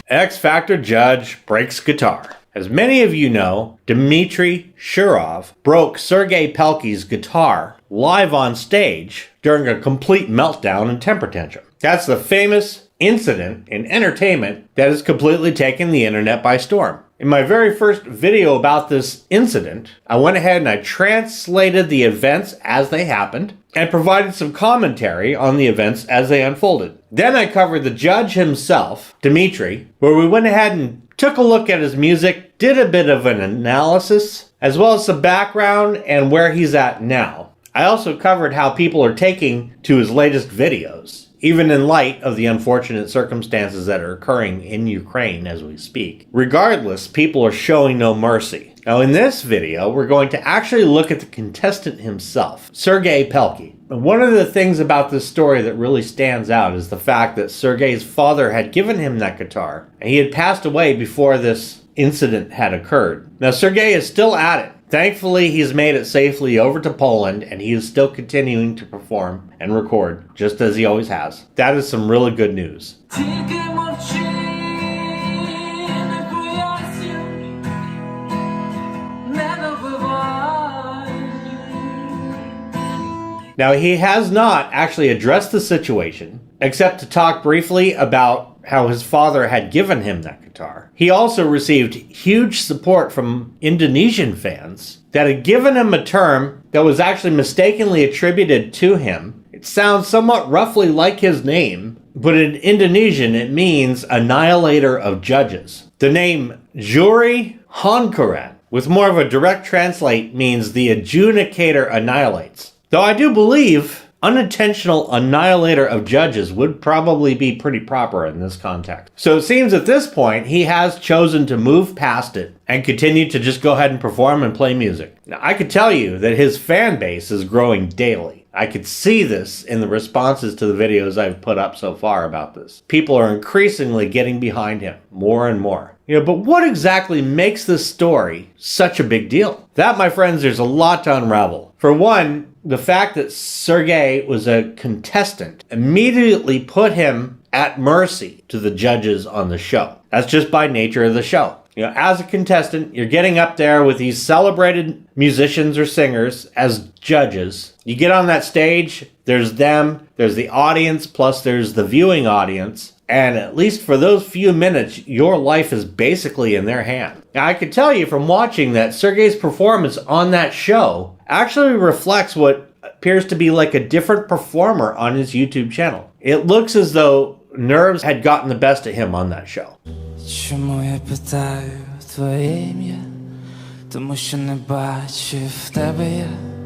X Factor judge breaks guitar. As many of you know, Dmitry Shurov broke Sergei Pelkey's guitar live on stage during a complete meltdown and temper tantrum. That's the famous incident in entertainment that has completely taken the internet by storm. In my very first video about this incident, I went ahead and I translated the events as they happened and provided some commentary on the events as they unfolded. Then I covered the judge himself, Dmitry, where we went ahead and took a look at his music, did a bit of an analysis, as well as some background and where he's at now. I also covered how people are taking to his latest videos, even in light of the unfortunate circumstances that are occurring in Ukraine as we speak. Regardless, people are showing no mercy. Now in this video, we're going to actually look at the contestant himself, Sergei Pelkey. And one of the things about this story that really stands out is the fact that Sergei's father had given him that guitar, and he had passed away before this incident had occurred. Now Sergei is still at it. Thankfully, he's made it safely over to Poland, and he is still continuing to perform and record, just as he always has. That is some really good news. Now, he has not actually addressed the situation, except to talk briefly about how his father had given him that guitar. He also received huge support from Indonesian fans that had given him a term that was actually mistakenly attributed to him. It sounds somewhat roughly like his name, but in Indonesian it means annihilator of judges. The name Juri Honkaran, with more of a direct translate, means the adjudicator annihilates. Though I do believe unintentional annihilator of judges would probably be pretty proper in this context. So it seems at this point he has chosen to move past it and continue to just go ahead and perform and play music. Now I could tell you that his fan base is growing daily. I could see this in the responses to the videos I've put up so far about this. People are increasingly getting behind him more and more. But what exactly makes this story such a big deal? That, my friends, there's a lot to unravel. For one, the fact that Sergei was a contestant immediately put him at mercy to the judges on the show. That's just by nature of the show. As a contestant, you're getting up there with these celebrated musicians or singers as judges. You get on that stage, there's them, there's the audience, plus there's the viewing audience. And at least for those few minutes, your life is basically in their hand. Now, I can tell you from watching that Sergei's performance on that show actually reflects what appears to be like a different performer on his YouTube channel. It looks as though nerves had gotten the best of him on that show.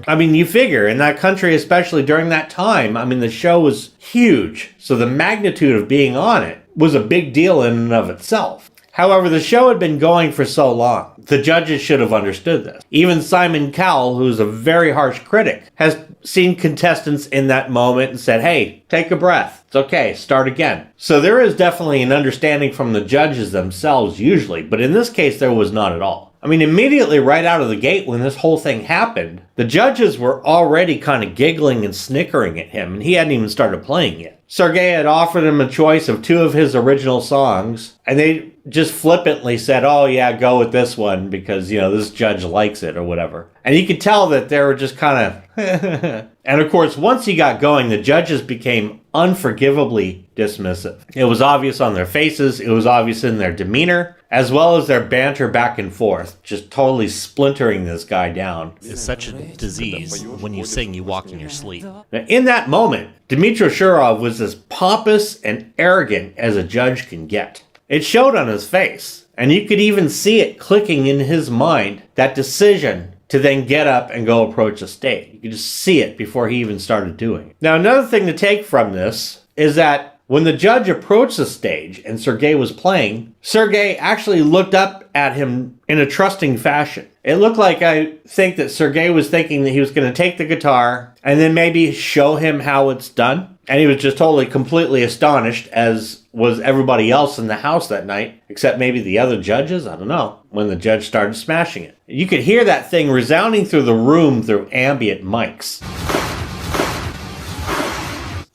I mean, you figure in that country, especially during that time, the show was huge. So the magnitude of being on it was a big deal in and of itself. However, the show had been going for so long, the judges should have understood this. Even Simon Cowell, who's a very harsh critic, has seen contestants in that moment and said, hey, take a breath. It's okay, start again. So there is definitely an understanding from the judges themselves usually, but in this case there was not at all. Immediately right out of the gate when this whole thing happened, the judges were already kind of giggling and snickering at him, and he hadn't even started playing yet. Sergei had offered him a choice of two of his original songs, and they just flippantly said, oh yeah, go with this one because, this judge likes it or whatever. And you could tell that they were just kind of... And of course, once he got going, the judges became unforgivably dismissive. It was obvious on their faces, it was obvious in their demeanor, as well as their banter back and forth, just totally splintering this guy down. It's such a disease when you sing, you walk in your sleep. Now, in that moment, Dmitry Shurov was as pompous and arrogant as a judge can get. It showed on his face, and you could even see it clicking in his mind, that decision to then get up and go approach the stage. You could just see it before he even started doing it. Now, another thing to take from this is that when the judge approached the stage and Sergei was playing, Sergei actually looked up at him in a trusting fashion. It looked like, I think that Sergei was thinking that he was going to take the guitar and then maybe show him how it's done. And he was just totally, completely astonished, as was everybody else in the house that night, except maybe the other judges, I don't know, when the judge started smashing it. You could hear that thing resounding through the room through ambient mics.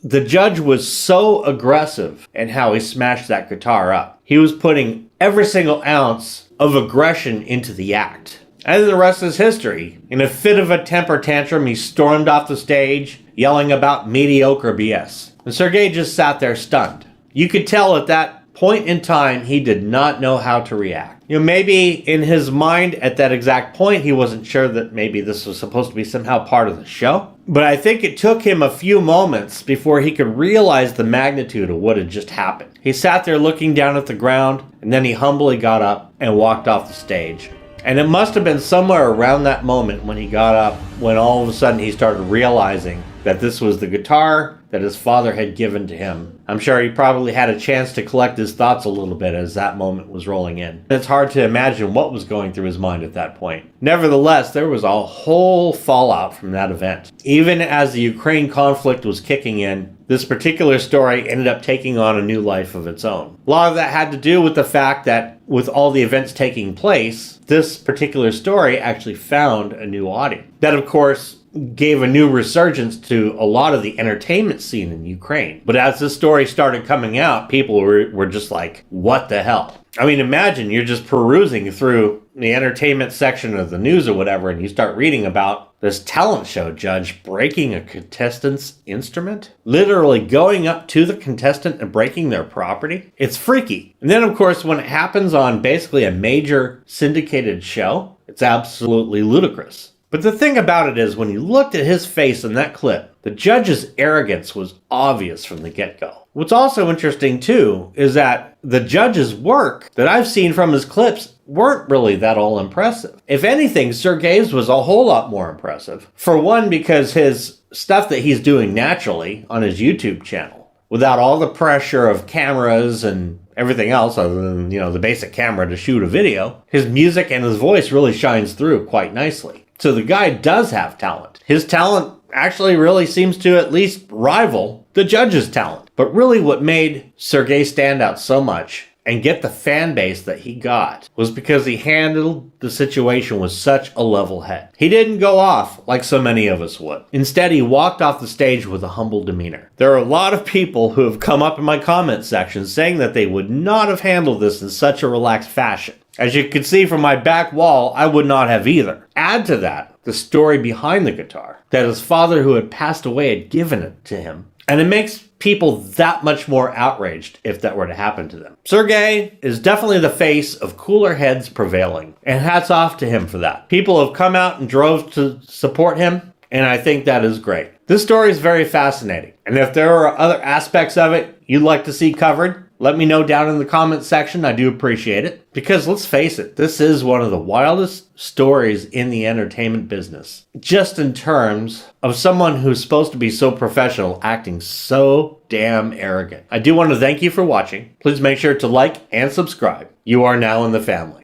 the judge was so aggressive in how he smashed that guitar up. He was putting every single ounce of aggression into the act. And then the rest is history. In a fit of a temper tantrum, he stormed off the stage, yelling about mediocre BS. And Sergei just sat there stunned. You could tell at that point in time, he did not know how to react. Maybe in his mind at that exact point, he wasn't sure that maybe this was supposed to be somehow part of the show. But I think it took him a few moments before he could realize the magnitude of what had just happened. He sat there looking down at the ground, and then he humbly got up and walked off the stage. And it must have been somewhere around that moment when he got up, when all of a sudden he started realizing that this was the guitar that his father had given to him. I'm sure he probably had a chance to collect his thoughts a little bit as that moment was rolling in. It's hard to imagine what was going through his mind at that point. Nevertheless, there was a whole fallout from that event. Even as the Ukraine conflict was kicking in, this particular story ended up taking on a new life of its own. A lot of that had to do with the fact that with all the events taking place, this particular story actually found a new audience. That, of course, gave a new resurgence to a lot of the entertainment scene in Ukraine. But as this story started coming out, people were just like, what the hell? I mean, imagine you're just perusing through the entertainment section of the news or whatever, and you start reading about this talent show judge breaking a contestant's instrument, literally going up to the contestant and breaking their property. It's freaky. And then, of course, when it happens on basically a major syndicated show, it's absolutely ludicrous. But the thing about it is, when you looked at his face in that clip, the judge's arrogance was obvious from the get-go. What's also interesting, too, is that the judge's work that I've seen from his clips weren't really that all impressive. If anything, Sergei's was a whole lot more impressive. For one, because his stuff that he's doing naturally on his YouTube channel, without all the pressure of cameras and everything else other than, the basic camera to shoot a video, his music and his voice really shines through quite nicely. So the guy does have talent. His talent actually really seems to at least rival the judge's talent. But really what made Sergei stand out so much and get the fan base that he got was because he handled the situation with such a level head. He didn't go off like so many of us would. Instead, he walked off the stage with a humble demeanor. There are a lot of people who have come up in my comment section saying that they would not have handled this in such a relaxed fashion. As you can see from my back wall, I would not have either. Add to that the story behind the guitar, that his father who had passed away had given it to him. And it makes people that much more outraged if that were to happen to them. Sergei is definitely the face of cooler heads prevailing, and hats off to him for that. People have come out and drove to support him, and I think that is great. This story is very fascinating, and if there are other aspects of it you'd like to see covered, let me know down in the comments section. I do appreciate it. Because let's face it, this is one of the wildest stories in the entertainment business. Just in terms of someone who's supposed to be so professional acting so damn arrogant. I do want to thank you for watching. Please make sure to like and subscribe. You are now in the family.